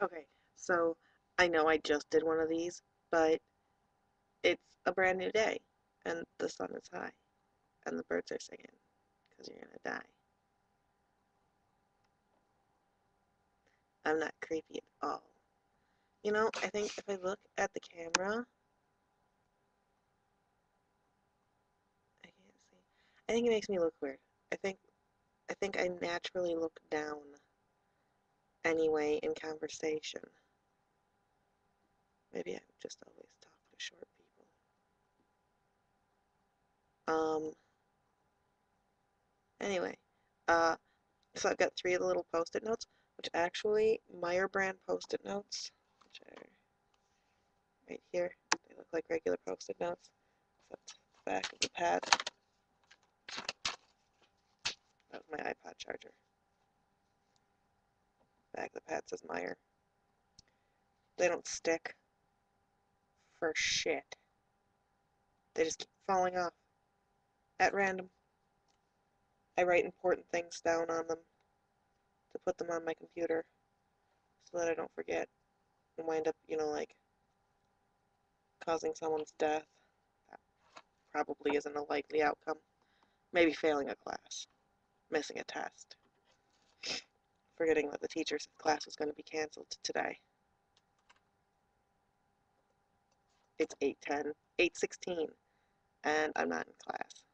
Okay, so I know I just did one of these, but it's a brand new day, and the sun is high, and the birds are singing, because you're gonna die. I'm not creepy at all. You know, I think if I look at the camera, I can't see. I think it makes me look weird. I think I think I naturally look down anyway in conversation. Maybe I just always talk to short people. Anyway, uh, so I've got three of the little post-it notes, which actually Meyer brand post-it notes, which are right here. They look like regular post-it notes, except the back of the pad. That was my iPod charger. Back of the pad says Meyer. They don't stick for shit. They just keep falling off at random. I write important things down on them to put them on my computer so that I don't forget and wind up, like causing someone's death. That probably isn't a likely outcome. Maybe failing a class, missing a test, forgetting that the teacher's class was going to be canceled today. It's 8:10, 8:16, and I'm not in class.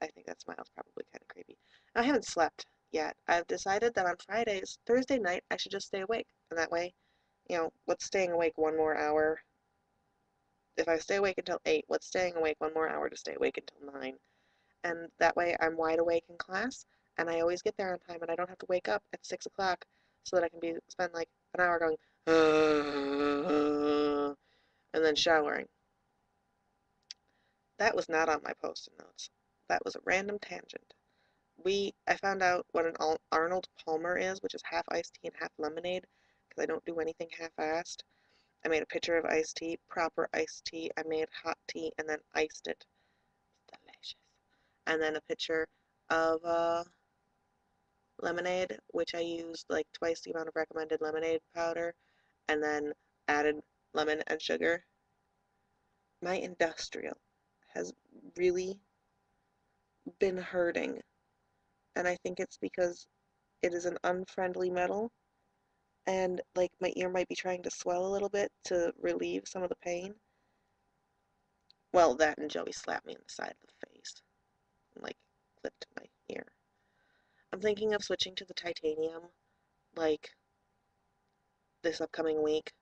I think that smile's probably kind of creepy. I haven't slept yet. I've decided that on Fridays, Thursday night, I should just stay awake. And that way, what's staying awake one more hour? If I stay awake until 8, what's staying awake one more hour to stay awake until 9? And that way I'm wide awake in class, and I always get there on time, and I don't have to wake up at 6 o'clock so that I can spend like an hour going, and then showering. That was not on my post-it notes. That was a random tangent. I found out what an Arnold Palmer is, which is half iced tea and half lemonade, because I don't do anything half-assed. I made a pitcher of iced tea, proper iced tea. I made hot tea and then iced it. Delicious. And then a pitcher of lemonade, which I used like twice the amount of recommended lemonade powder, and then added lemon and sugar. My industrial has really been hurting, and I think it's because it is an unfriendly metal, and like my ear might be trying to swell a little bit to relieve some of the pain. Well, that and Joey slapped me in the side of the face and like clipped my ear. I'm thinking of switching to the titanium like this upcoming week.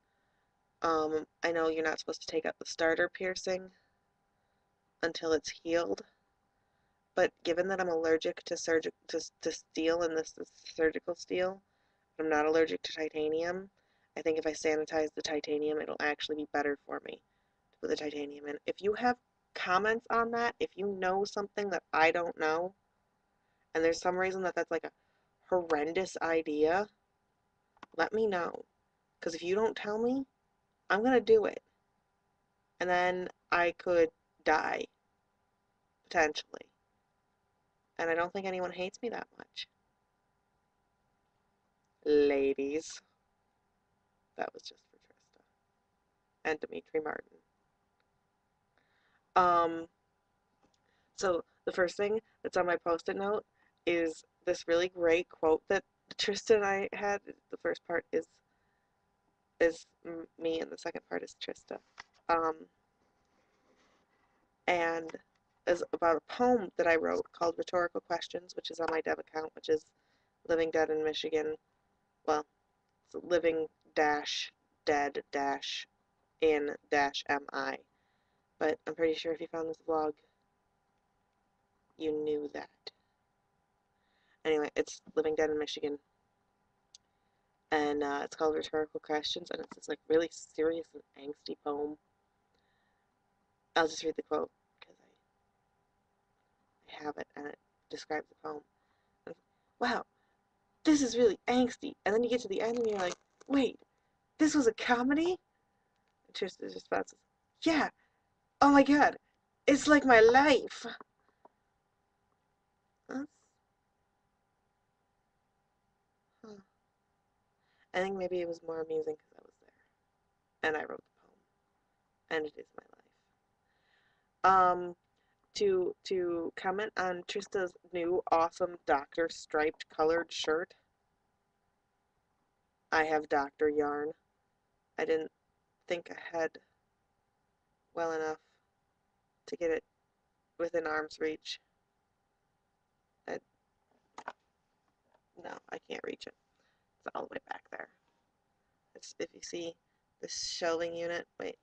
I know you're not supposed to take out the starter piercing until it's healed, but given that I'm allergic to steel, and this is surgical steel, I'm not allergic to titanium. I think if I sanitize the titanium, it'll actually be better for me to put the titanium in. If you have comments on that, if you know something that I don't know, and there's some reason that that's like a horrendous idea, let me know. Because if you don't tell me, I'm going to do it. And then I could die, potentially. And I don't think anyone hates me that much. Ladies. That was just for Trista. And Dimitri Martin. Um, so the first thing that's on my post-it note is this really great quote that Trista and I had. The first part is me, and the second part is Trista. Um, and is about a poem that I wrote called Rhetorical Questions, which is on my dev account, which is Living Dead in Michigan. Well, it's living dash dead dash in dash mi. But I'm pretty sure if you found this vlog, you knew that. Anyway, it's Living Dead in Michigan, and it's called Rhetorical Questions, and it's this like really serious and angsty poem. I'll just read the quote because I have it, and it describes the poem. And, wow, this is really angsty. And then you get to the end, and you're like, wait, this was a comedy? And Tristan's response is, yeah, oh my god, it's like my life. That's, huh. I think maybe it was more amusing because I was there and I wrote the poem, and it is my life. To comment on Trista's new awesome Doctor striped colored shirt, I have Doctor yarn. I didn't think ahead well enough to get it within arm's reach. I, no, I can't reach it. It's all the way back there. It's, if you see this shelving unit, wait,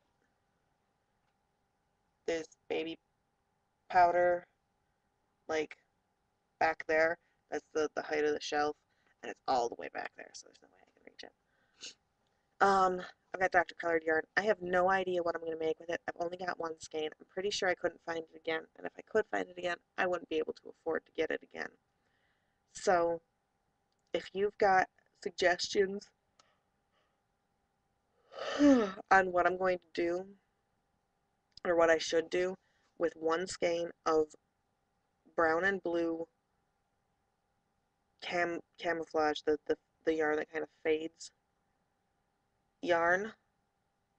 there's baby powder like back there. That's the height of the shelf, and it's all the way back there, so there's no way I can reach it. I've got Dr. Colored yarn. I have no idea what I'm going to make with it. I've only got one skein. I'm pretty sure I couldn't find it again, and if I could find it again, I wouldn't be able to afford to get it again. So, if you've got suggestions on what I'm going to do, or what I should do, with one skein of brown and blue camouflage, the yarn that kind of fades yarn,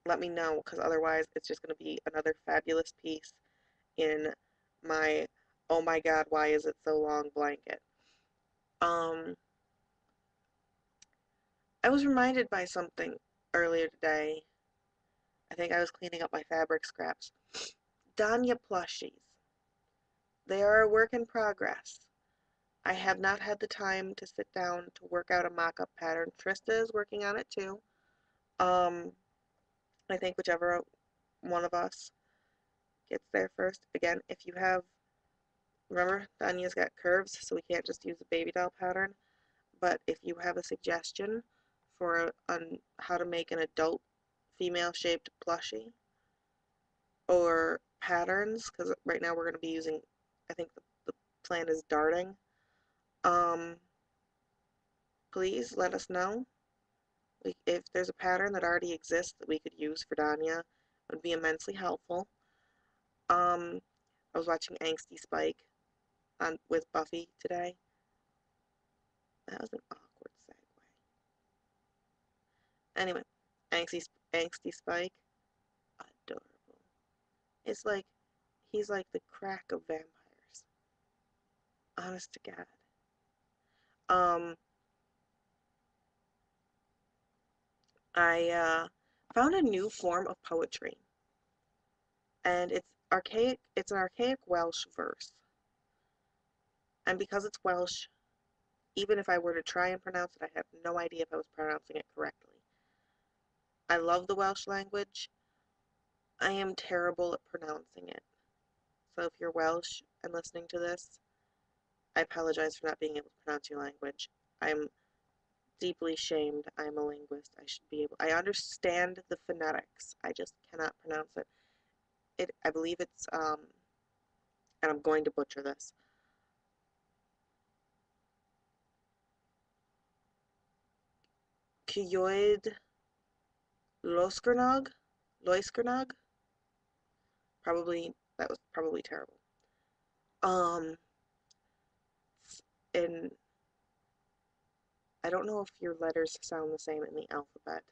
let me know, because otherwise it's just going to be another fabulous piece in my oh my god, why is it so long blanket. Um, I was reminded by something earlier today. I think I was cleaning up my fabric scraps. Danya plushies. They are a work in progress. I have not had the time to sit down to work out a mock-up pattern. Trista is working on it too. Um, I think whichever one of us gets there first. Again, if you have, remember, Danya's got curves, so we can't just use a baby doll pattern. But if you have a suggestion for on how to make an adult female-shaped plushie or patterns, because right now we're going to be using, I think the plan is darting. Um, please let us know. If there's a pattern that already exists that we could use for Danya, it would be immensely helpful. I was watching Angsty Spike on with Buffy today. That was an awkward segue. Anyway, Angsty Spike, adorable. It's like he's like the crack of vampires. Honest to God. Um, I found a new form of poetry, and it's archaic. It's an archaic Welsh verse, and because it's Welsh, even if I were to try and pronounce it, I have no idea if I was pronouncing it correctly. I love the Welsh language. I am terrible at pronouncing it. So if you're Welsh and listening to this, I apologize for not being able to pronounce your language. I'm deeply shamed. I'm a linguist. I should be able. I understand the phonetics. I just cannot pronounce it. I believe it's and I'm going to butcher this. Kyoid Loiskernog. Probably that was probably terrible. Um, and I don't know if your letters sound the same in the alphabet,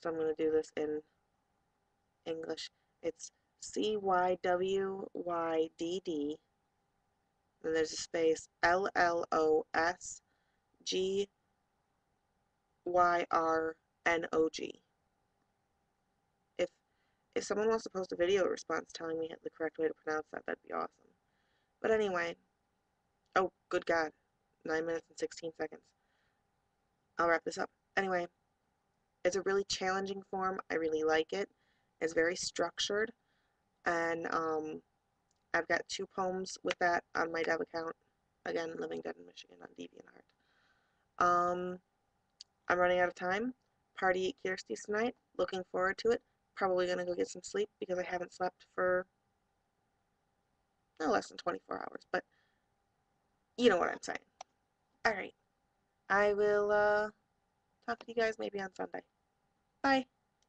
so I'm going to do this in English. It's CYWYDD, then there's a space LLOSGYRNOG. If if someone wants to post a video response telling me the correct way to pronounce that, that'd be awesome. But anyway, oh, good God, 9 minutes and 16 seconds. I'll wrap this up. Anyway, it's a really challenging form. I really like it. It's very structured, and I've got 2 poems with that on my dev account. Again, Living Dead in Michigan on DeviantArt. I'm running out of time. Party at Kirsty's tonight. Looking forward to it. Probably gonna go get some sleep because I haven't slept for no less than 24 hours, but you know what I'm saying. Alright. I will talk to you guys maybe on Sunday. Bye.